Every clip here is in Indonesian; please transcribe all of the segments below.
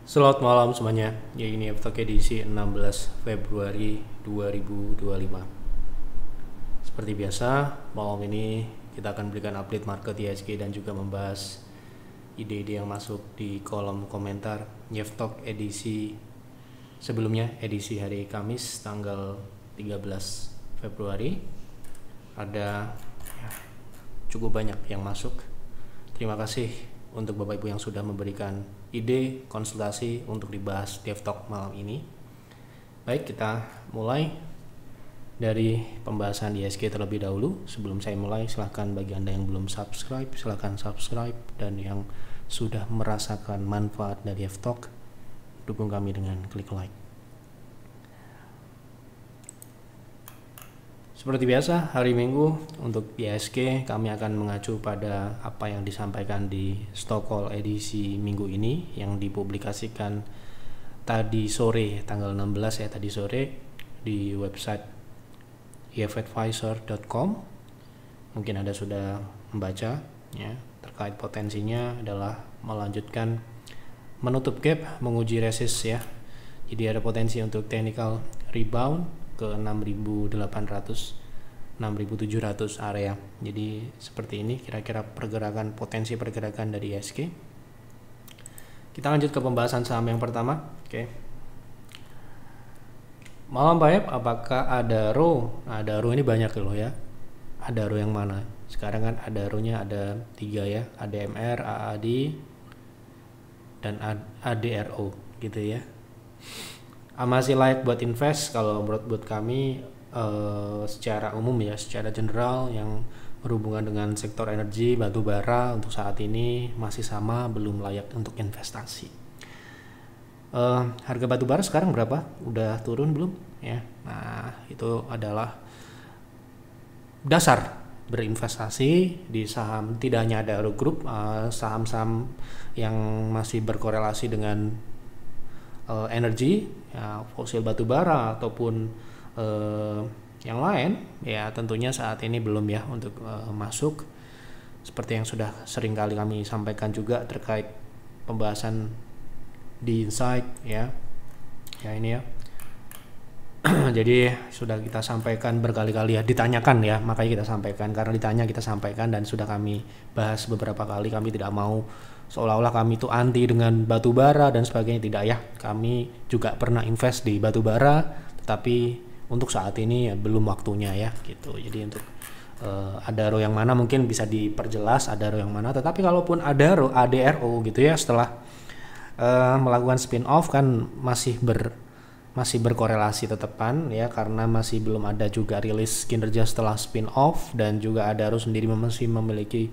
Selamat malam semuanya. Ya ini Aftok edisi 16 Februari 2025. Seperti biasa, malam ini kita akan berikan update market IHSG dan juga membahas ide-ide yang masuk di kolom komentar Aftok edisi sebelumnya, edisi hari Kamis tanggal 13 Februari. Ada cukup banyak yang masuk. Terima kasih untuk Bapak Ibu yang sudah memberikan ide konsultasi untuk dibahas DevTalk malam ini. Baik, kita mulai dari pembahasan IHSG terlebih dahulu. Sebelum saya mulai, silahkan bagi Anda yang belum subscribe, silahkan subscribe, dan yang sudah merasakan manfaat dari DevTalk, dukung kami dengan klik like. Seperti biasa, hari Minggu untuk IHSG kami akan mengacu pada apa yang disampaikan di stock call edisi minggu ini yang dipublikasikan tadi sore, tanggal 16 ya, tadi sore di website ifadvisor.com. Mungkin Anda sudah membaca ya, terkait potensinya adalah melanjutkan menutup gap, menguji resist ya. Jadi ada potensi untuk technical rebound ke 6.800 6.700 area. Jadi seperti ini kira-kira potensi pergerakan dari IHSG. Kita lanjut ke pembahasan saham yang pertama. Oke. Malam Pak, apakah ada row? Nah, ada row ini banyak loh ya. Ada row yang mana? Sekarang kan ada row-nya ada 3 ya. ADMR, AAD, dan ADRO gitu ya. Masih layak buat invest kalau buat kami secara umum ya, secara general yang berhubungan dengan sektor energi, batu bara untuk saat ini masih sama, belum layak untuk investasi. Harga batu bara sekarang berapa? Udah turun belum ya? Nah, itu adalah dasar berinvestasi di saham. Tidak hanya ada Group, saham-saham yang masih berkorelasi dengan energi ya, fosil batu bara ataupun yang lain ya, tentunya saat ini belum ya untuk masuk. Seperti yang sudah sering kali kami sampaikan juga terkait pembahasan di Insight ya ini ya. Jadi sudah kita sampaikan berkali-kali ya, ditanyakan ya, makanya kita sampaikan, karena ditanya kita sampaikan dan sudah kami bahas beberapa kali. Kami tidak mau seolah-olah kami itu anti dengan batu bara dan sebagainya, tidak ya. Kami juga pernah invest di batu bara, tetapi untuk saat ini ya belum waktunya ya gitu. Jadi untuk ada row yang mana mungkin bisa diperjelas, ada row yang mana. Tetapi kalaupun ada row ADRO gitu ya, setelah melakukan spin off kan masih berkorelasi tetepan ya, karena masih belum ada juga rilis kinerja setelah spin off, dan juga ADRO sendiri masih memiliki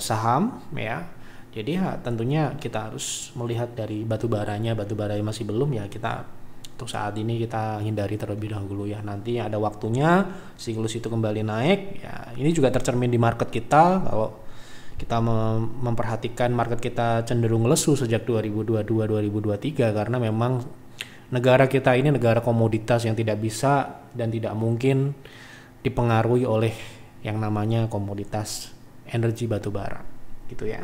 saham ya. Jadi ya tentunya kita harus melihat dari batu baranya masih belum ya, kita untuk saat ini kita hindari terlebih dahulu ya. Nanti ada waktunya siklus itu kembali naik ya. Ini juga tercermin di market kita. Kalau kita memperhatikan market kita cenderung lesu sejak 2022-2023 karena memang negara kita ini negara komoditas yang tidak bisa dan tidak mungkin dipengaruhi oleh yang namanya komoditas energi batu bara gitu ya.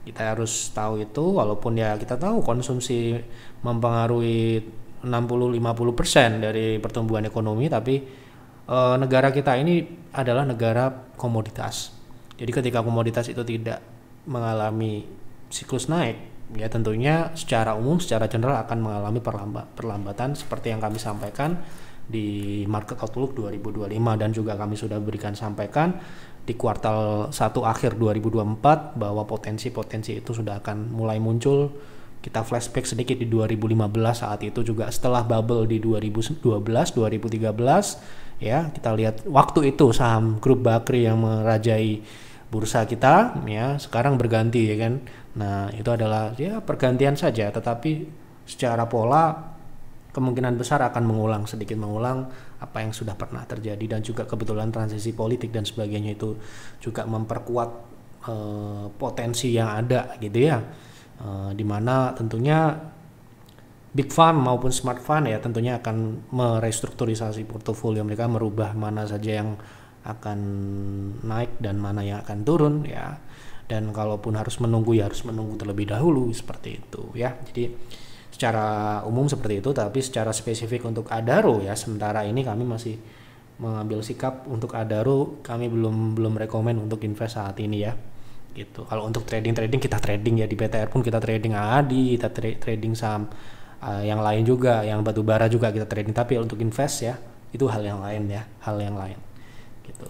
Kita harus tahu itu, walaupun ya kita tahu konsumsi mempengaruhi 60-50% dari pertumbuhan ekonomi, tapi negara kita ini adalah negara komoditas. Jadi ketika komoditas itu tidak mengalami siklus naik, ya tentunya secara umum, secara general akan mengalami perlambatan seperti yang kami sampaikan di Market Outlook 2025, dan juga kami sudah berikan sampaikan di kuartal 1 akhir 2024 bahwa potensi-potensi itu sudah akan mulai muncul. Kita flashback sedikit di 2015, saat itu juga setelah bubble di 2012, 2013 ya, kita lihat waktu itu saham grup Bakri yang merajai bursa kita ya, sekarang berganti ya kan. Nah, itu adalah ya pergantian saja, tetapi secara pola kemungkinan besar akan sedikit mengulang apa yang sudah pernah terjadi, dan juga kebetulan transisi politik dan sebagainya itu juga memperkuat potensi yang ada gitu ya. Dimana tentunya big fund maupun smart fund ya tentunya akan merestrukturisasi portofolio mereka, merubah mana saja yang akan naik dan mana yang akan turun ya. dan kalaupun harus menunggu ya harus menunggu terlebih dahulu seperti itu ya. Jadi secara umum seperti itu, tapi secara spesifik untuk Adaro ya sementara ini kami masih mengambil sikap untuk Adaro, kami belum rekomend untuk invest saat ini ya gitu. Kalau untuk trading kita trading ya, di BTR pun kita trading AADI, kita trading saham yang lain juga, yang batubara juga kita trading, tapi untuk invest ya itu hal yang lain ya, hal yang lain gitu.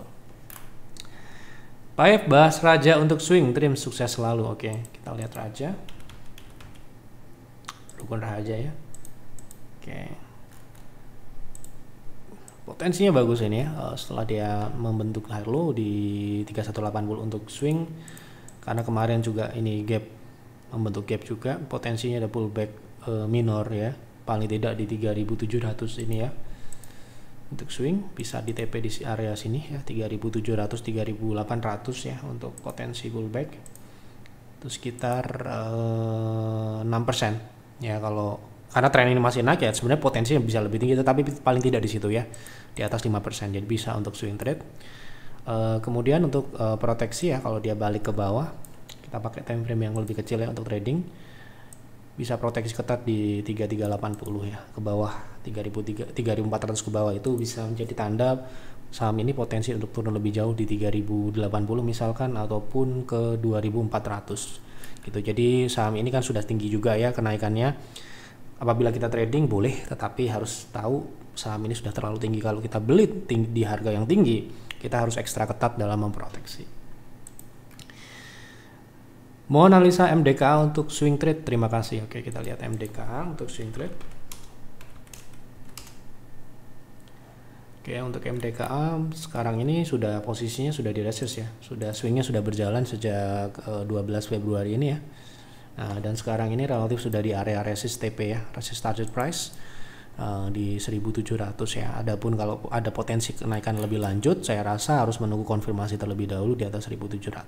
Baik, bahas Raja untuk swing trim, sukses selalu. Oke, kita lihat Raja, rukun Raja ya. Oke, potensinya bagus ini ya, setelah dia membentuk high low di 3180 untuk swing, karena kemarin juga ini gap, membentuk gap juga, potensinya ada pullback minor ya, paling tidak di 3700 ini ya. Untuk swing bisa di TP di area sini ya, 3700 3800 ya untuk potensi pullback. Itu sekitar 6% ya, kalau karena tren ini masih naik ya sebenarnya potensinya bisa lebih tinggi, tetapi paling tidak di situ ya, di atas 5%, jadi bisa untuk swing trade. Kemudian untuk proteksi ya, kalau dia balik ke bawah kita pakai time frame yang lebih kecil ya untuk trading, bisa proteksi ketat di 3380 ya, ke bawah 3400 ke bawah, itu bisa menjadi tanda saham ini potensi untuk turun lebih jauh di 3080 misalkan, ataupun ke 2400 gitu. Jadi saham ini kan sudah tinggi juga ya kenaikannya. Apabila kita trading boleh, tetapi harus tahu saham ini sudah terlalu tinggi. Kalau kita beli di harga yang tinggi, kita harus ekstra ketat dalam memproteksi. Mau analisa MDKA untuk swing trade, terima kasih. Oke, kita lihat MDKA untuk swing trade. Oke, untuk MDKA sekarang ini sudah posisinya sudah di resist ya, sudah swingnya sudah berjalan sejak 12 Februari ini ya. Nah, dan sekarang ini relatif sudah di area resist TP ya, resist target price di 1700 ya. Adapun kalau ada potensi kenaikan lebih lanjut, saya rasa harus menunggu konfirmasi terlebih dahulu di atas 1710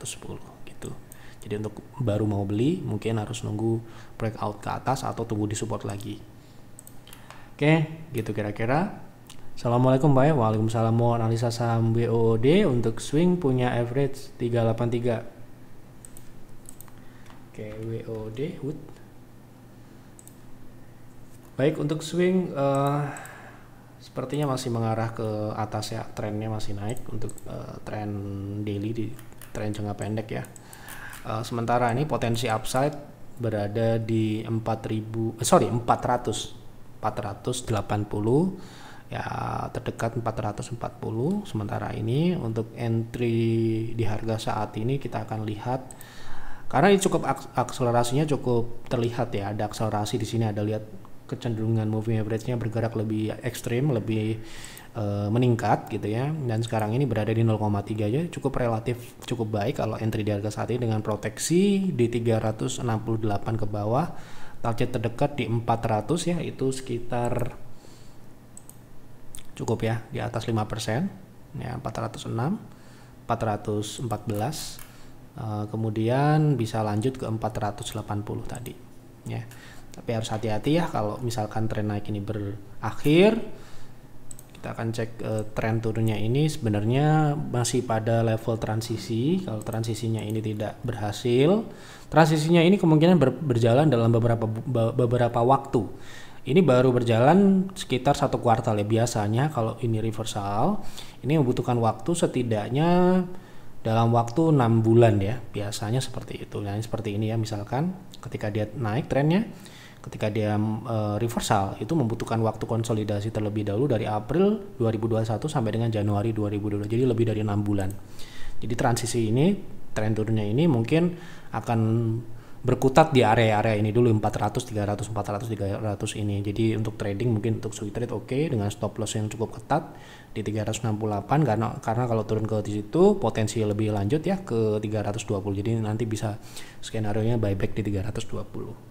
gitu. Jadi untuk baru mau beli mungkin harus nunggu breakout ke atas atau tunggu di support lagi. Oke, gitu kira-kira. Assalamualaikum Pak. Waalaikumsalam. Mau analisa saham WOD untuk swing punya average 383. Oke, WOD Wood. Baik, untuk swing sepertinya masih mengarah ke atas ya, trennya masih naik untuk tren daily, di tren jangka pendek ya. Sementara ini potensi upside berada di 480 ya, terdekat 440. Sementara ini untuk entry di harga saat ini kita akan lihat, karena ini cukup akselerasinya cukup terlihat ya, ada akselerasi di sini, ada lihat kecenderungan moving average-nya bergerak lebih ekstrim, lebih meningkat gitu ya, dan sekarang ini berada di 0,3 aja, cukup relatif cukup baik kalau entry di harga saat ini, dengan proteksi di 368 ke bawah, target terdekat di 400 ya, itu sekitar cukup ya, di atas 5% ya, 406 414, kemudian bisa lanjut ke 480 tadi ya. Tapi harus hati-hati ya, kalau misalkan tren naik ini berakhir, kita akan cek tren turunnya ini sebenarnya masih pada level transisi. Kalau transisinya ini tidak berhasil, transisinya ini kemungkinan berjalan dalam beberapa waktu. Ini baru berjalan sekitar 1 kuartal ya. Biasanya kalau ini reversal, ini membutuhkan waktu setidaknya dalam waktu 6 bulan ya. Biasanya seperti itu. Nah, seperti ini ya, misalkan ketika dia naik trennya, ketika dia reversal itu membutuhkan waktu konsolidasi terlebih dahulu dari April 2021 sampai dengan Januari 2022, jadi lebih dari 6 bulan. Jadi transisi ini, tren turunnya ini mungkin akan berkutat di area-area ini dulu, 400, 300, 400, 300 ini. Jadi untuk trading mungkin untuk swing trade oke, dengan stop loss yang cukup ketat di 368, karena kalau turun ke situ potensi lebih lanjut ya ke 320. Jadi nanti bisa skenario nya buyback di 320.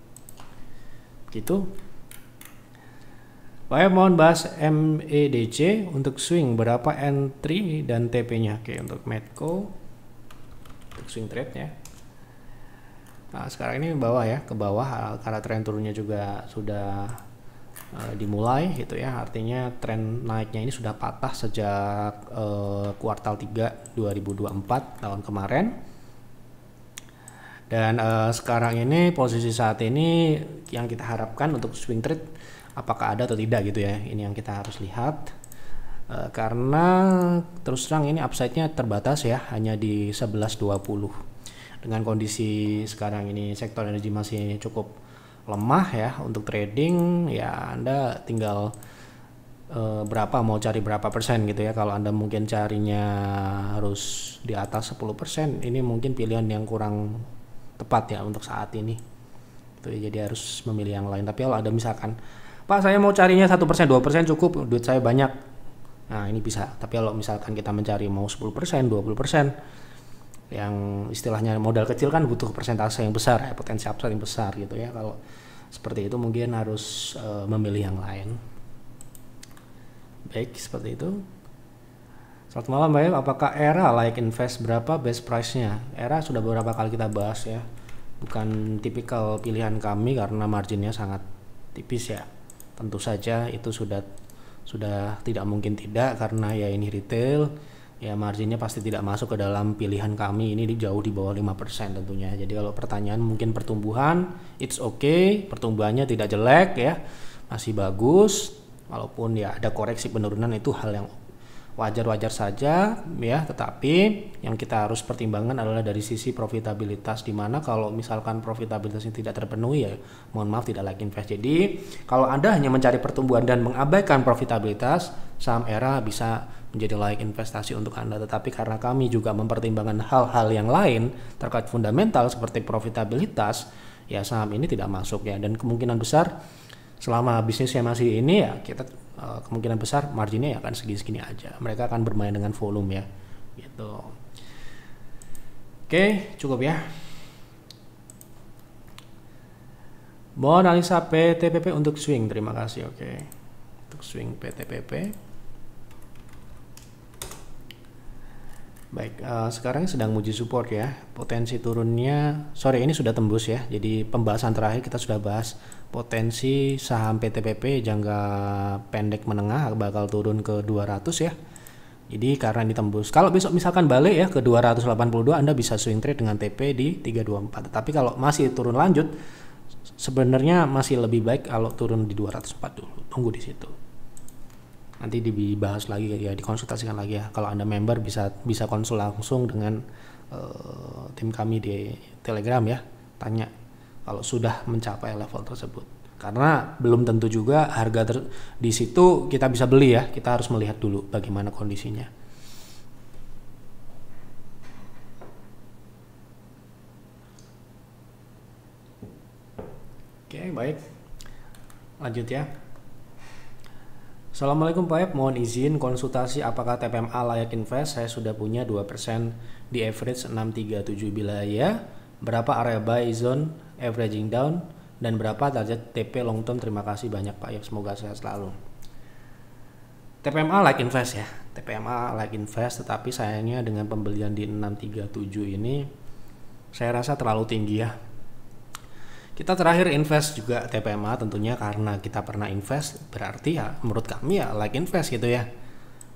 Gitu. Saya mohon bahas MEDC untuk swing, berapa entry dan TP-nya. Oke, untuk Medco untuk swing trade ya. Nah, sekarang ini bawah ya, ke bawah karena tren turunnya juga sudah dimulai gitu ya. Artinya tren naiknya ini sudah patah sejak kuartal 3 2024 tahun kemarin. Dan sekarang ini posisi saat ini yang kita harapkan untuk swing trade apakah ada atau tidak gitu ya. Ini yang kita harus lihat. Karena terus terang ini upside-nya terbatas ya, hanya di 11.20. Dengan kondisi sekarang ini sektor energi masih cukup lemah ya untuk trading, ya Anda tinggal berapa mau cari berapa persen gitu ya. Kalau Anda mungkin carinya harus di atas 10%, ini mungkin pilihan yang kurang tepat ya untuk saat ini. Itu ya, jadi harus memilih yang lain. Tapi kalau ada misalkan, Pak saya mau carinya 1%, 2% cukup, duit saya banyak. Nah ini bisa. Tapi kalau misalkan kita mencari mau 10%, 20%, yang istilahnya modal kecil kan butuh persentase yang besar ya, potensi upside yang besar gitu ya. Kalau seperti itu mungkin harus memilih yang lain. Baik, seperti itu. Selamat malam Mbak, apakah ERA like invest berapa best price-nya? ERA sudah beberapa kali kita bahas ya. Bukan tipikal pilihan kami karena marginnya sangat tipis ya. Tentu saja itu sudah tidak mungkin tidak, karena ya ini retail. Ya marginnya pasti tidak masuk ke dalam pilihan kami, ini jauh di bawah 5% tentunya. Jadi kalau pertanyaan mungkin pertumbuhan, it's okay, pertumbuhannya tidak jelek ya, masih bagus. Walaupun ya ada koreksi penurunan, itu hal yang wajar-wajar saja ya, tetapi yang kita harus pertimbangkan adalah dari sisi profitabilitas, di mana kalau misalkan profitabilitasnya tidak terpenuhi ya mohon maaf tidak like invest. Jadi kalau Anda hanya mencari pertumbuhan dan mengabaikan profitabilitas, saham ERA bisa menjadi like investasi untuk Anda. Tetapi karena kami juga mempertimbangkan hal-hal yang lain terkait fundamental seperti profitabilitas, ya saham ini tidak masuk ya. Dan kemungkinan besar selama bisnisnya masih ini ya kita kemungkinan besar marginnya ya akan segini-segini aja. Mereka akan bermain dengan volume ya gitu. Oke, cukup ya. Mau analisa PTPP untuk swing, terima kasih. Oke, untuk swing PTPP. Baik, sekarang sedang uji support ya. Potensi turunnya sore ini sudah tembus ya. Jadi pembahasan terakhir kita sudah bahas potensi saham PTPP jangka pendek menengah bakal turun ke 200 ya. Jadi karena ini tembus. Kalau besok misalkan balik ya ke 282, Anda bisa swing trade dengan TP di 324. Tapi kalau masih turun lanjut, sebenarnya masih lebih baik kalau turun di 204 dulu. Tunggu di situ. Nanti dibahas lagi ya, dikonsultasikan lagi ya. Kalau Anda member bisa konsul langsung dengan tim kami di Telegram ya. Tanya kalau sudah mencapai level tersebut. Karena belum tentu juga harga di situ kita bisa beli ya. Kita harus melihat dulu bagaimana kondisinya. Oke, baik. Lanjut ya. Assalamualaikum Pak Ep, mohon izin konsultasi apakah TPMA layak invest? Saya sudah punya 2% di average 637 bila ya. Berapa area buy zone, averaging down, dan berapa target TP long term? Terima kasih banyak Pak Ep, semoga sehat selalu. TPMA like invest ya, TPMA like invest, tetapi sayangnya dengan pembelian di 637 ini saya rasa terlalu tinggi ya. Kita terakhir invest juga TPMA tentunya karena kita pernah invest, berarti ya menurut kami ya like invest gitu ya.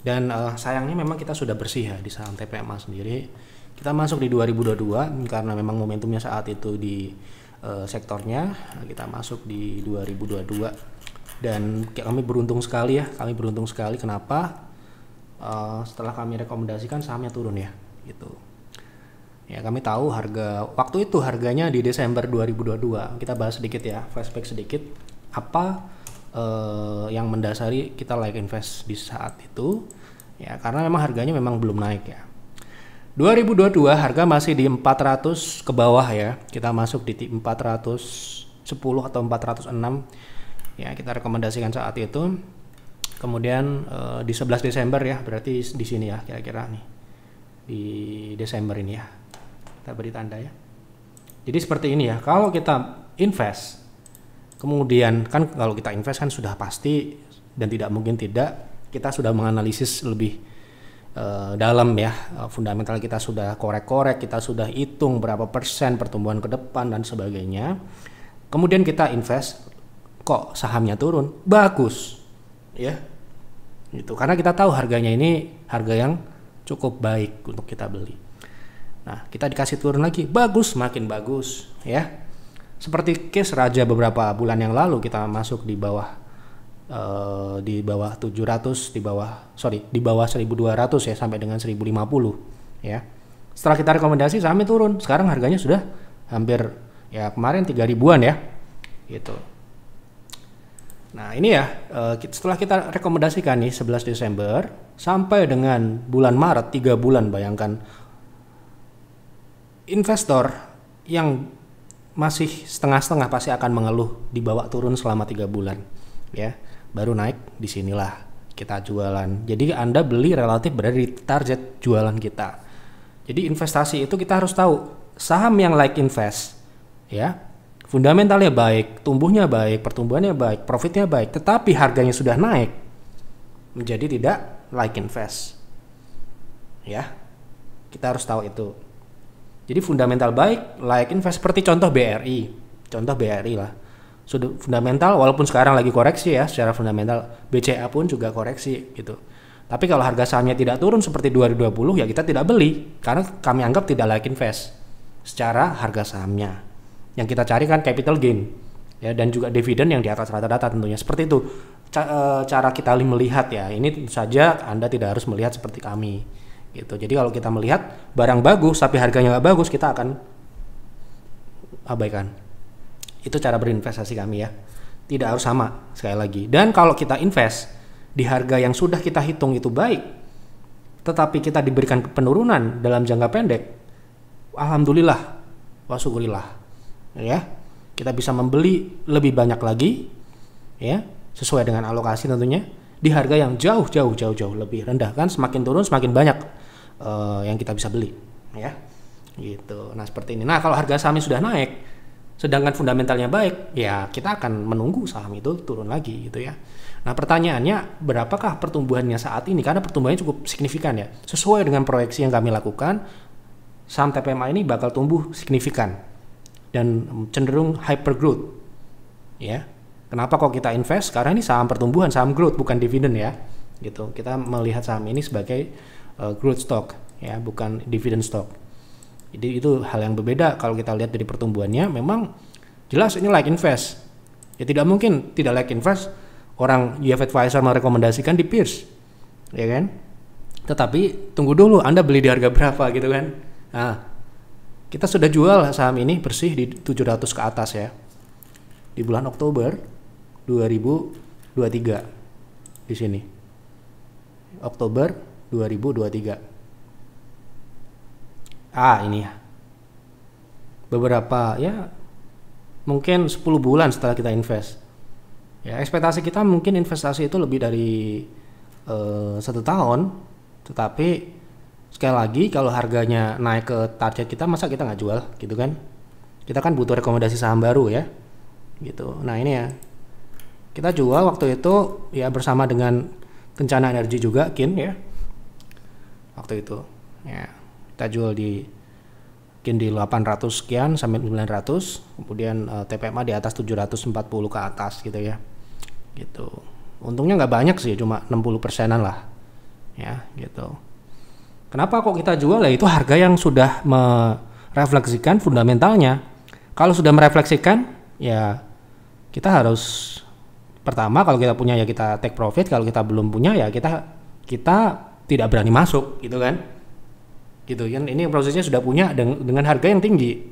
Dan sayangnya memang kita sudah bersih ya di saham TPMA sendiri. Kita masuk di 2022 karena memang momentumnya saat itu di sektornya, kita masuk di 2022 dan kami beruntung sekali ya. Kami beruntung sekali, kenapa? Setelah kami rekomendasikan sahamnya turun ya gitu. Ya kami tahu waktu itu harganya di Desember 2022. Kita bahas sedikit ya, flashback sedikit. Apa yang mendasari kita like invest di saat itu? Ya karena memang harganya memang belum naik ya. 2022 harga masih di 400 ke bawah ya. Kita masuk di 410 atau 406. Ya kita rekomendasikan saat itu. Kemudian di 11 Desember ya, berarti di sini ya kira-kira nih. Di Desember ini ya. Kita beri tanda ya. Jadi seperti ini ya. Kalau kita invest, kemudian kan kalau kita invest kan sudah pasti dan tidak mungkin tidak, kita sudah menganalisis lebih dalam ya. Fundamental kita sudah korek-korek, kita sudah hitung berapa persen pertumbuhan ke depan dan sebagainya. Kemudian kita invest, kok sahamnya turun? Bagus. Ya. Gitu. Karena kita tahu harganya ini harga yang cukup baik untuk kita beli. Nah, kita dikasih turun lagi, bagus, makin bagus ya. Seperti case Raja beberapa bulan yang lalu kita masuk di bawah 700, di bawah 1200 ya, sampai dengan 1050 ya. Setelah kita rekomendasi sahamnya turun, sekarang harganya sudah hampir ya kemarin 3000-an ya gitu. Nah ini ya, setelah kita rekomendasikan nih 11 Desember sampai dengan bulan Maret, 3 bulan, bayangkan investor yang masih setengah-setengah pasti akan mengeluh dibawa turun selama 3 bulan ya. Baru naik, disinilah kita jualan. Jadi Anda beli relatif berada di target jualan kita. Jadi investasi itu kita harus tahu saham yang like invest ya, fundamentalnya baik, tumbuhnya baik, pertumbuhannya baik, profitnya baik, tetapi harganya sudah naik, menjadi tidak like invest ya. Kita harus tahu itu. Jadi fundamental baik, like invest, seperti contoh BRI lah. Sudah fundamental, walaupun sekarang lagi koreksi ya, secara fundamental. BCA pun juga koreksi gitu. Tapi kalau harga sahamnya tidak turun seperti 2020 ya kita tidak beli, karena kami anggap tidak like invest secara harga sahamnya. Yang kita cari kan capital gain ya, dan juga dividen yang di atas rata-rata tentunya. Seperti itu cara kita melihat ya. Ini tentu saja Anda tidak harus melihat seperti kami gitu. Jadi kalau kita melihat barang bagus tapi harganya nggak bagus, kita akan abaikan. Itu cara berinvestasi kami ya. Tidak harus sama, sekali lagi. Dan kalau kita invest di harga yang sudah kita hitung itu baik, tetapi kita diberikan penurunan dalam jangka pendek, alhamdulillah, wasyukurillah ya. Kita bisa membeli lebih banyak lagi ya, sesuai dengan alokasi tentunya, di harga yang jauh lebih rendah. Kan semakin turun semakin banyak yang kita bisa beli ya gitu. Nah seperti ini. Nah kalau harga sahamnya sudah naik sedangkan fundamentalnya baik, ya kita akan menunggu saham itu turun lagi gitu ya. Nah pertanyaannya, berapakah pertumbuhannya saat ini? Karena pertumbuhannya cukup signifikan ya. Sesuai dengan proyeksi yang kami lakukan, saham TPMA ini bakal tumbuh signifikan dan cenderung hyper growth ya. Kenapa kok kita invest? Karena ini saham pertumbuhan, saham growth, bukan dividen ya gitu. Kita melihat saham ini sebagai growth stock ya, bukan dividend stock. Jadi itu hal yang berbeda. Kalau kita lihat dari pertumbuhannya, memang jelas ini like invest ya. Tidak mungkin tidak like invest. Orang YF Advisor merekomendasikan di Peers ya kan, tetapi tunggu dulu Anda beli di harga berapa gitu kan. Nah kita sudah jual saham ini bersih di 700 ke atas ya, di bulan Oktober 2023 di sini, Oktober 2023. Ini ya, beberapa ya mungkin 10 bulan setelah kita invest ya. Ekspektasi kita mungkin investasi itu lebih dari 1 tahun, tetapi sekali lagi kalau harganya naik ke target kita, masa kita nggak jual gitu kan. Kita kan butuh rekomendasi saham baru ya gitu. Nah ini ya, kita jual waktu itu ya bersama dengan Kencana Energi juga, KIN ya, waktu itu ya. Kita jual di KIN di 800 sekian sampai 900, kemudian TPMA di atas 740 ke atas gitu ya gitu. Untungnya nggak banyak sih, cuma 60%-an lah ya gitu. Kenapa kok kita jual? Ya itu harga yang sudah merefleksikan fundamentalnya. Kalau sudah merefleksikan ya kita harus, pertama kalau kita punya ya kita take profit, kalau kita belum punya ya kita tidak berani masuk gitu kan. Gitu kan, ini prosesnya sudah punya dengan harga yang tinggi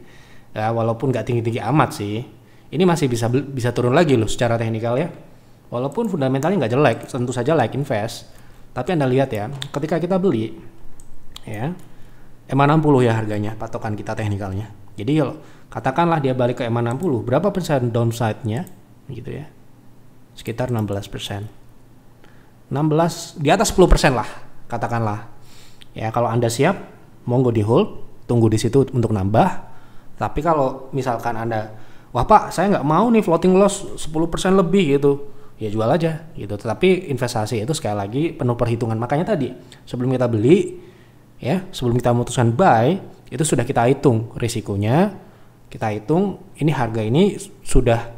ya, walaupun nggak tinggi-tinggi amat sih, ini masih bisa turun lagi loh secara teknikal ya, walaupun fundamentalnya nggak jelek, tentu saja like invest. Tapi Anda lihat ya, ketika kita beli ya EMA60 ya harganya, patokan kita teknikalnya. Jadi kalau katakanlah dia balik ke EMA60, berapa persen downside-nya gitu ya, sekitar 16%, di atas 10% lah katakanlah ya. Kalau Anda siap, monggo di hold, tunggu di situ untuk nambah. Tapi kalau misalkan Anda, wah Pak saya nggak mau nih floating loss 10% lebih gitu, ya jual aja gitu. Tetapi investasi itu sekali lagi penuh perhitungan. Makanya tadi sebelum kita beli ya, sebelum kita memutuskan buy, itu sudah kita hitung risikonya, kita hitung ini harga ini sudah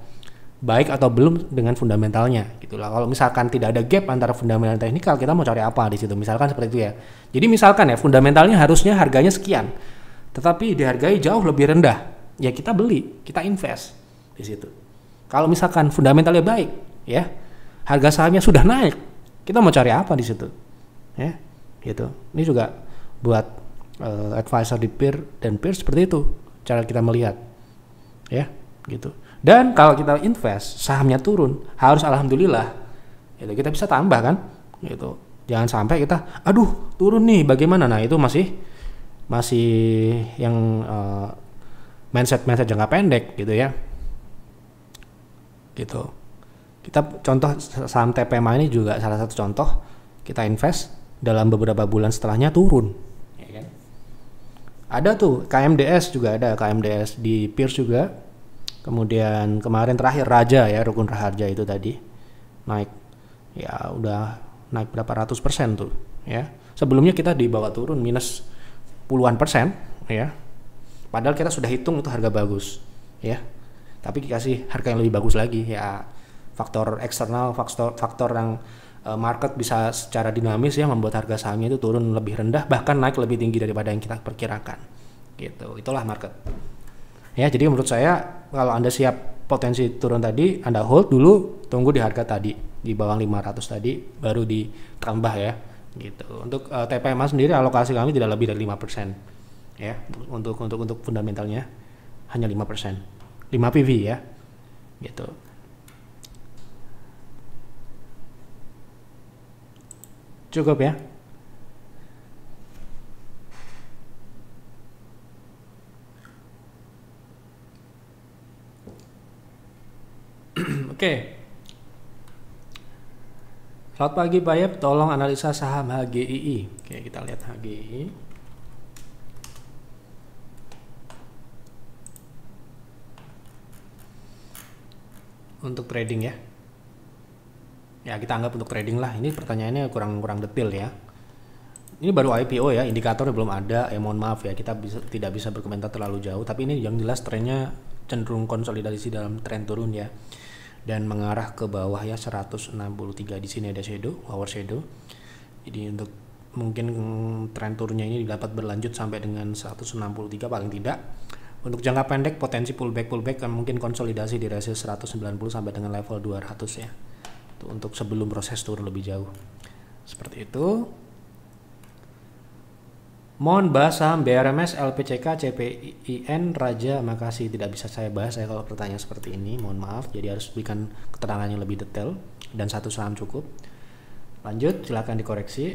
baik atau belum dengan fundamentalnya gitulah. Kalau misalkan tidak ada gap antara fundamental dan teknikal, kita mau cari apa di situ, misalkan seperti itu ya. Jadi misalkan ya fundamentalnya harusnya harganya sekian, tetapi dihargai jauh lebih rendah, ya kita beli, kita invest di situ. Kalau misalkan fundamentalnya baik, ya harga sahamnya sudah naik, kita mau cari apa di situ, ya gitu. Ini juga buat advisor di peer dan peer seperti itu cara kita melihat, ya gitu. Dan kalau kita invest sahamnya turun, harus alhamdulillah, gitu, kita bisa tambah kan, gitu. Jangan sampai kita, aduh turun nih, bagaimana? Nah itu masih yang mindset jangka pendek gitu ya, gitu. Kita contoh saham TPMA ini juga salah satu contoh, kita invest dalam beberapa bulan setelahnya turun, ya kan? Ada tuh KMDS juga ada, KMDS di Peers juga. Kemudian kemarin terakhir Raja ya, Rukun Raharja itu tadi naik, ya udah naik berapa ratus% tuh ya. Sebelumnya kita dibawa turun minus puluhan persen ya. Padahal kita sudah hitung itu harga bagus ya. Tapi dikasih harga yang lebih bagus lagi ya. Faktor eksternal, faktor yang market bisa secara dinamis ya membuat harga sahamnya itu turun lebih rendah, bahkan naik lebih tinggi daripada yang kita perkirakan. Gitu. Itulah market. Ya, jadi menurut saya kalau Anda siap potensi turun tadi, Anda hold dulu, tunggu di harga tadi di bawah 500 tadi baru ditambah ya. Gitu. Untuk TPMA sendiri alokasi kami tidak lebih dari 5%. Ya, untuk fundamentalnya hanya 5%. 5 PV ya. Gitu. Cukup ya. Oke. Selamat pagi Pak Yep, tolong analisa saham HGII. Oke, kita lihat HGII. Untuk trading ya. Ya, kita anggap untuk trading lah. Ini pertanyaannya kurang detail ya. Ini baru IPO ya, indikatornya belum ada. Mohon maaf ya, kita tidak bisa berkomentar terlalu jauh. Tapi ini yang jelas trennya cenderung konsolidasi dalam tren turun ya. Dan mengarah ke bawah ya, 163 di sini ada shadow, power shadow. Jadi untuk mungkin tren turunnya ini dapat berlanjut sampai dengan 163 paling tidak. Untuk jangka pendek potensi pullback kan mungkin konsolidasi di rasio 190 sampai dengan level 200 ya. Itu untuk sebelum proses turun lebih jauh. Seperti itu. Mohon bahas saham BRMS, LPCK, CPIN, Raja. Makasih, tidak bisa saya bahas saya kalau pertanyaan seperti ini. Mohon maaf, jadi harus berikan keterangan yang lebih detail dan satu saham cukup. Lanjut, silakan dikoreksi.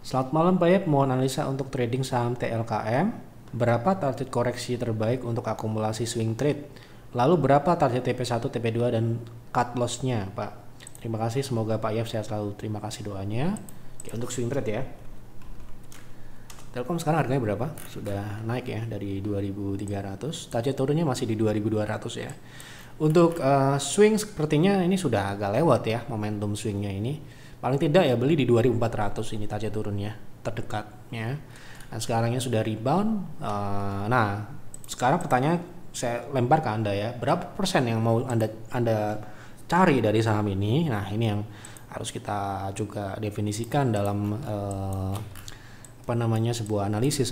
Selamat malam Pak Yep, mohon analisa untuk trading saham TLKM. Berapa target koreksi terbaik untuk akumulasi swing trade? Lalu berapa target TP1, TP2 dan cut loss-nya, Pak? Terima kasih, semoga Pak Yep sehat selalu. Terima kasih doanya. Oke, untuk swing trade ya. Telkom sekarang harganya berapa? Sudah naik ya dari 2.300. Target turunnya masih di 2.200 ya. Untuk swing sepertinya ini sudah agak lewat ya momentum swingnya ini. Paling tidak ya beli di 2.400 ini target turunnya terdekatnya. Nah sekarangnya sudah rebound. Nah sekarang pertanyaan saya lempar ke Anda ya. Berapa persen yang mau Anda cari dari saham ini? Nah ini yang harus kita juga definisikan dalam sebuah analisis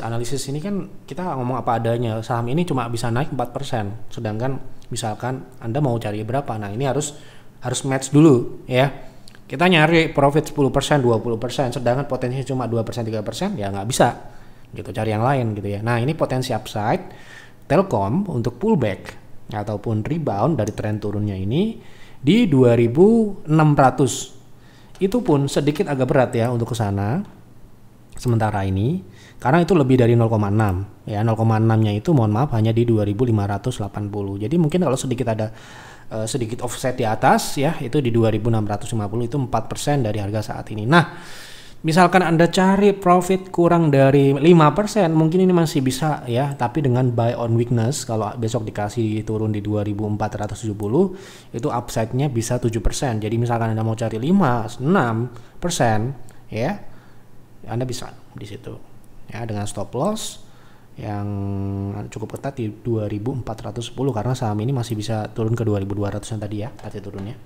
ini kan kita ngomong apa adanya. Saham ini cuma bisa naik 4%, sedangkan misalkan Anda mau cari berapa, nah ini harus match dulu ya. Kita nyari profit 10%, 20%, sedangkan potensinya cuma 2%, 3%, ya nggak bisa gitu, cari yang lain gitu ya. Nah ini potensi upside Telkom untuk pullback ataupun rebound dari tren turunnya ini di 2.600. Itu pun sedikit agak berat ya untuk ke sana sementara ini, karena itu lebih dari 0,6 ya. 0,6-nya itu mohon maaf hanya di 2.580. Jadi mungkin kalau sedikit ada sedikit offset di atas ya, itu di 2.650, itu 4% dari harga saat ini. Nah misalkan Anda cari profit kurang dari 5%, mungkin ini masih bisa ya, tapi dengan buy on weakness, kalau besok dikasih turun di 2.470, itu upside-nya bisa 7%. Jadi misalkan Anda mau cari 5-6% ya, Anda bisa di situ ya dengan stop loss yang cukup ketat di 2.410, karena saham ini masih bisa turun ke 2.200 yang tadi ya target turunnya.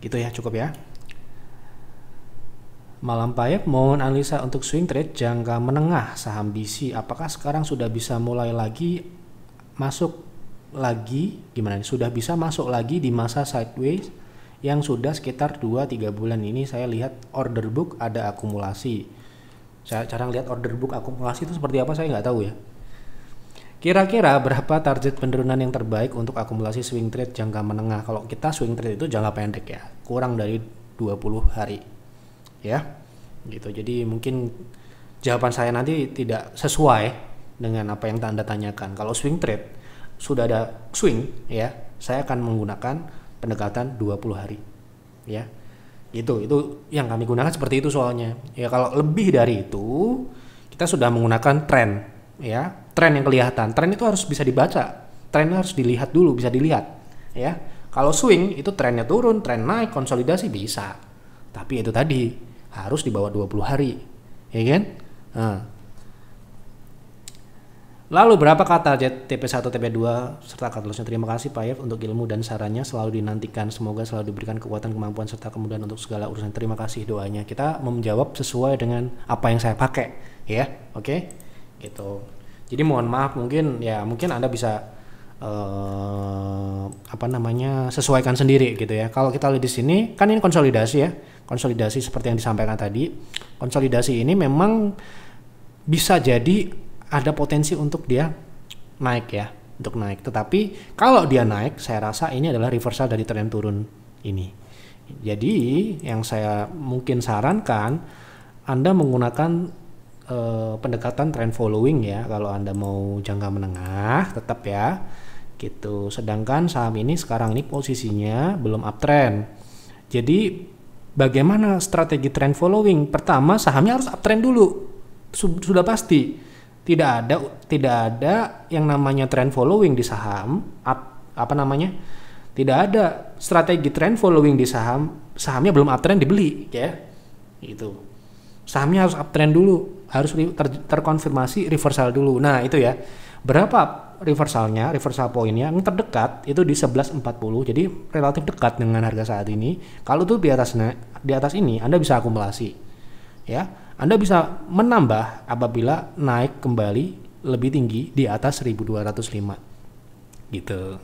Gitu ya, cukup ya. Malam Payep, mohon analisa untuk swing trade jangka menengah saham BC. Apakah sekarang sudah bisa mulai lagi masuk lagi? Gimana nih? Sudah bisa masuk lagi di masa sideways yang sudah sekitar 2-3 bulan ini. Saya lihat order book ada akumulasi. Saya cara lihat order book akumulasi itu seperti apa saya nggak tahu ya. Kira-kira berapa target penurunan yang terbaik untuk akumulasi swing trade jangka menengah? Kalau kita swing trade itu jangka pendek ya, kurang dari 20 hari. Ya, gitu. Jadi mungkin jawaban saya nanti tidak sesuai dengan apa yang Anda tanyakan. Kalau swing trade sudah ada swing ya, saya akan menggunakan pendekatan 20 hari. Ya. Itu yang kami gunakan seperti itu soalnya. Ya kalau lebih dari itu kita sudah menggunakan tren ya. Tren yang kelihatan. Tren itu harus bisa dibaca. Trennya harus dilihat dulu, bisa dilihat ya. Kalau swing itu trennya turun, tren naik, konsolidasi bisa. Tapi itu tadi harus di bawah 20 hari, ya kan? Nah. Lalu berapakah target TP1, TP2 serta cut loss-nya? Terima kasih Pak Yev untuk ilmu dan sarannya, selalu dinantikan. Semoga selalu diberikan kekuatan, kemampuan serta kemudahan untuk segala urusan. Terima kasih doanya. Kita menjawab sesuai dengan apa yang saya pakai, ya. Oke? Gitu. Jadi mohon maaf mungkin Anda bisa sesuaikan sendiri gitu ya. Kalau kita lihat di sini kan ini konsolidasi ya. Konsolidasi seperti yang disampaikan tadi. Konsolidasi ini memang bisa jadi ada potensi untuk dia naik ya, untuk naik. Tetapi kalau dia naik, saya rasa ini adalah reversal dari tren turun ini. Jadi yang saya mungkin sarankan Anda menggunakan pendekatan trend following ya kalau Anda mau jangka menengah tetap ya gitu. Sedangkan saham ini sekarang ini posisinya belum uptrend. Jadi bagaimana strategi trend following? Pertama sahamnya harus uptrend dulu. Sudah pasti. Tidak ada yang namanya trend following di saham. Tidak ada strategi trend following di sahamnya belum uptrend dibeli ya. Itu. Sahamnya harus uptrend dulu, harus terkonfirmasi reversal dulu. Nah, itu ya. Berapa reversalnya, reversal poinnya yang terdekat itu di 11.40. Jadi relatif dekat dengan harga saat ini. Kalau tuh di atas ini Anda bisa akumulasi. Ya. Anda bisa menambah apabila naik kembali lebih tinggi di atas 1205. Gitu.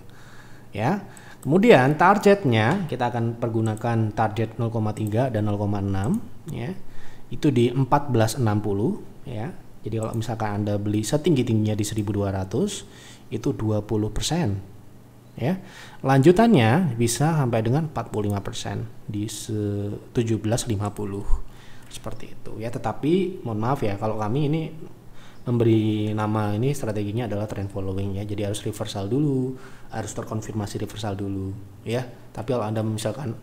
Ya. Kemudian targetnya kita akan pergunakan target 0,3 dan 0,6 ya. Itu di 1460 ya. Jadi kalau misalkan Anda beli setinggi-tingginya di 1200 itu 20% ya. Lanjutannya bisa sampai dengan 45% di 1750 seperti itu ya. Tetapi mohon maaf ya kalau kami ini memberi nama ini strateginya adalah trend following ya. Jadi harus reversal dulu, harus terkonfirmasi reversal dulu ya. Tapi kalau Anda misalkan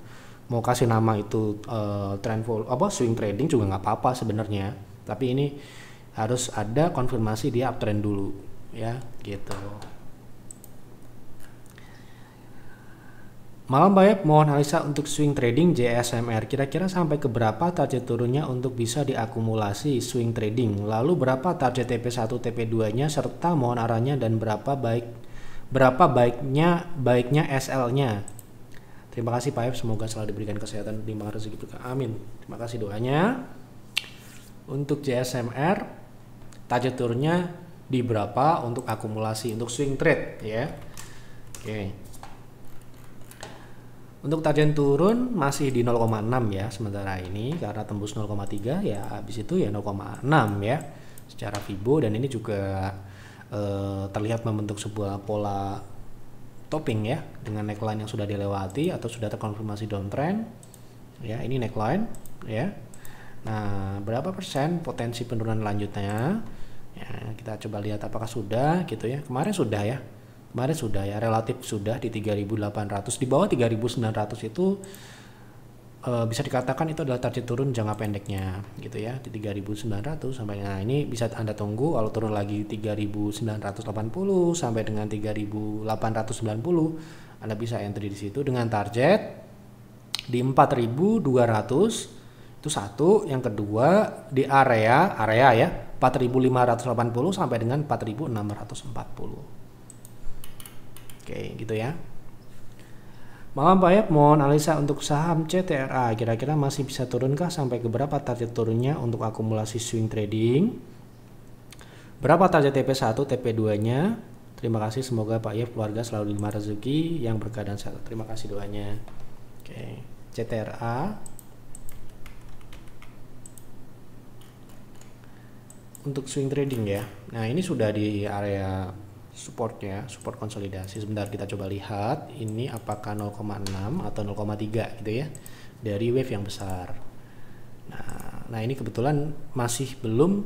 mau kasih nama itu swing trading juga nggak apa-apa sebenarnya, tapi ini harus ada konfirmasi dia uptrend dulu ya gitu. Malam Bayap, mohon analisa untuk swing trading JSMR. Kira-kira sampai ke berapa target turunnya untuk bisa diakumulasi swing trading? Lalu berapa target TP1, TP2-nya serta mohon arahnya dan berapa baiknya SL-nya? Terima kasih Pak F, semoga selalu diberikan kesehatan, limpahan rezeki berkah. Amin. Terima kasih doanya. Untuk JSMR, target turunnya di berapa untuk akumulasi untuk swing trade ya. Oke. Untuk target turun masih di 0,6 ya sementara ini karena tembus 0,3 ya, habis itu ya 0,6 ya secara Fibo, dan ini juga terlihat membentuk sebuah pola topping ya dengan neckline yang sudah dilewati atau sudah terkonfirmasi downtrend ya. Ini neckline ya. Nah, berapa persen potensi penurunan lanjutnya ya, kita coba lihat apakah sudah gitu ya. Kemarin sudah ya, relatif sudah di 3.800, di bawah 3.900 itu bisa dikatakan itu adalah target turun jangka pendeknya gitu ya, di 3.900 sampai. Nah, ini bisa Anda tunggu kalau turun lagi 3.980 sampai dengan 3.890 Anda bisa entry di situ dengan target di 4.200. Itu satu. Yang kedua di area ya 4.580 sampai dengan 4.640. Oke, gitu ya. Malam Pak Yap, mohon analisa untuk saham CTRA. Kira-kira masih bisa turunkah, sampai ke berapa target turunnya untuk akumulasi swing trading? Berapa target TP1, TP2-nya? Terima kasih, semoga Pak Yap keluarga selalu dilimpah rezeki yang berkah dan sehat. Terima kasih doanya. Oke, CTRA. Untuk swing trading ya. Nah, ini sudah di area supportnya, support konsolidasi. Sebentar kita coba lihat ini apakah 0,6 atau 0,3 gitu ya dari wave yang besar. Nah ini kebetulan masih belum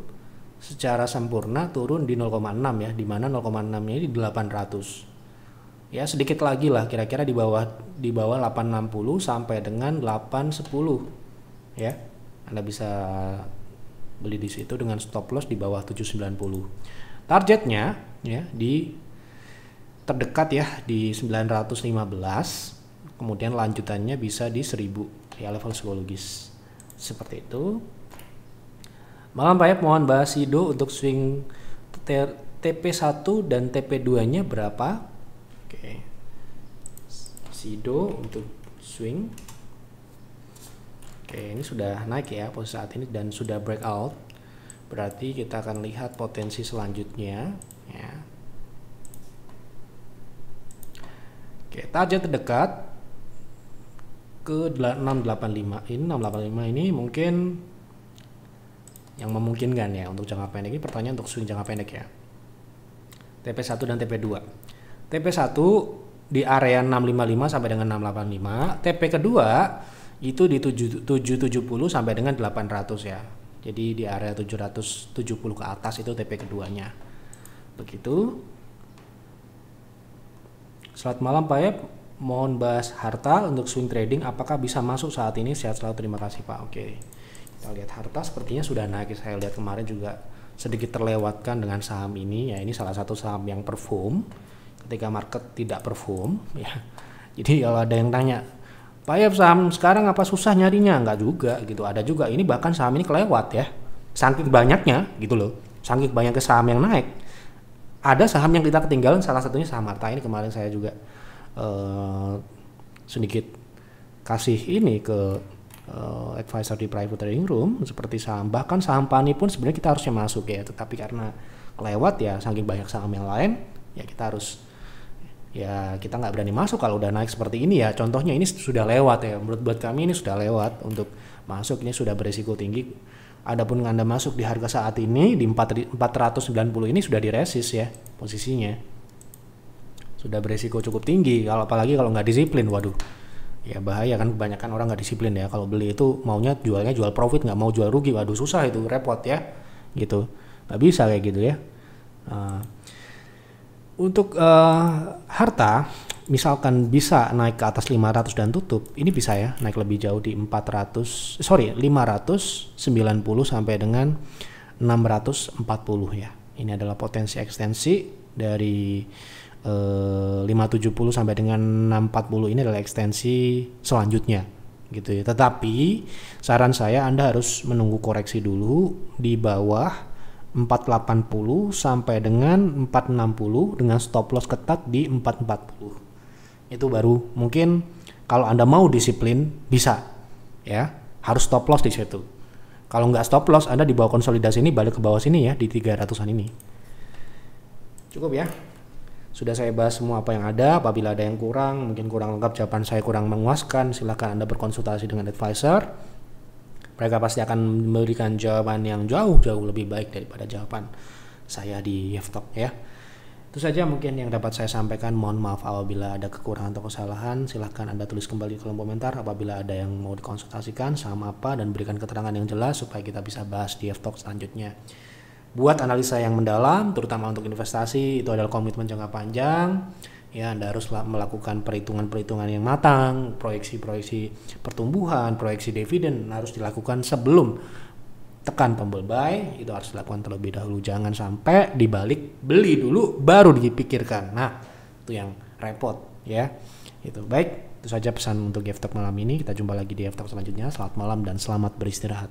secara sempurna turun di 0,6 ya, di mana 0,6 ini di 800 ya, sedikit lagi lah kira-kira di bawah 860 sampai dengan 810 ya. Anda bisa beli di situ dengan stop loss di bawah 790. Targetnya ya di terdekat ya di 915, kemudian lanjutannya bisa di 1000 ya, level psikologis seperti itu. Malam Pak Yap, mohon bahas SIDO untuk swing TP1 dan TP2 nya berapa? Oke, SIDO untuk swing. Oke, ini sudah naik ya posisi saat ini dan sudah breakout. Berarti kita akan lihat potensi selanjutnya ya. Oke, target terdekat ke 685. Ini 685 ini mungkin yang memungkinkan ya untuk jangka pendek. Ini pertanyaan untuk swing jangka pendek ya. TP1 dan TP2. TP1 di area 655 sampai dengan 685. TP kedua itu di 770 sampai dengan 800 ya. Jadi di area 770 ke atas itu TP keduanya. Begitu. Selamat malam Pak Yap, mohon bahas harta untuk swing trading, apakah bisa masuk saat ini? Sehat selalu, terima kasih Pak. Oke, kita lihat harta sepertinya sudah naik. Saya lihat kemarin juga sedikit terlewatkan dengan saham ini ya. Ini salah satu saham yang perform ketika market tidak perform ya. Jadi kalau ada yang tanya, Pak Yap, saham sekarang apa susah nyarinya? Enggak juga gitu, ada juga. Ini bahkan saham ini kelewat ya, saking banyaknya gitu loh, saking banyaknya saham yang naik. Ada saham yang kita ketinggalan, salah satunya saham Harta. Ini kemarin saya juga sedikit kasih ini ke advisor di private trading room, seperti saham, bahkan saham Pani pun sebenarnya kita harusnya masuk ya, tetapi karena kelewat ya, saking banyak saham yang lain ya, kita harus ya, kita nggak berani masuk kalau udah naik seperti ini ya. Contohnya ini sudah lewat ya, buat kami ini sudah lewat untuk masuk, ini sudah berisiko tinggi. Adapun Anda masuk di harga saat ini di 490 ini sudah diresis ya posisinya, sudah berisiko cukup tinggi. Kalau apalagi kalau nggak disiplin, waduh ya bahaya kan. Kebanyakan orang nggak disiplin ya, kalau beli itu maunya jualnya jual profit, nggak mau jual rugi. Waduh susah itu, repot ya gitu, nggak bisa kayak gitu ya. Untuk harta misalkan bisa naik ke atas 500 dan tutup, ini bisa ya naik lebih jauh di 590 sampai dengan 640 ya. Ini adalah potensi ekstensi dari 570 sampai dengan 640, ini adalah ekstensi selanjutnya gitu ya. Tetapi saran saya Anda harus menunggu koreksi dulu di bawah 480 sampai dengan 460 dengan stop loss ketat di 440. Itu baru mungkin kalau Anda mau disiplin bisa ya, harus stop loss di situ. Kalau nggak stop loss, Anda di bawah konsolidasi ini balik ke bawah sini ya, di 300-an ini. Cukup ya. Sudah saya bahas semua apa yang ada. Apabila ada yang kurang, mungkin kurang lengkap, jawaban saya kurang memuaskan, silakan Anda berkonsultasi dengan advisor. Mereka pasti akan memberikan jawaban yang jauh-jauh lebih baik daripada jawaban saya di Yeftalk ya. Itu saja mungkin yang dapat saya sampaikan. Mohon maaf apabila ada kekurangan atau kesalahan. Silahkan Anda tulis kembali di kolom komentar apabila ada yang mau dikonsultasikan saham apa, dan berikan keterangan yang jelas supaya kita bisa bahas di Yeftalk selanjutnya. Buat analisa yang mendalam, terutama untuk investasi, itu adalah komitmen jangka panjang. Ya, Anda harus melakukan perhitungan-perhitungan yang matang, proyeksi-proyeksi pertumbuhan, proyeksi dividen harus dilakukan sebelum tekan tombol buy, itu harus dilakukan terlebih dahulu. Jangan sampai dibalik beli dulu baru dipikirkan. Nah, itu yang repot ya. Itu baik, itu saja pesan untuk Yeftalk malam ini. Kita jumpa lagi di Yeftalk selanjutnya. Selamat malam dan selamat beristirahat.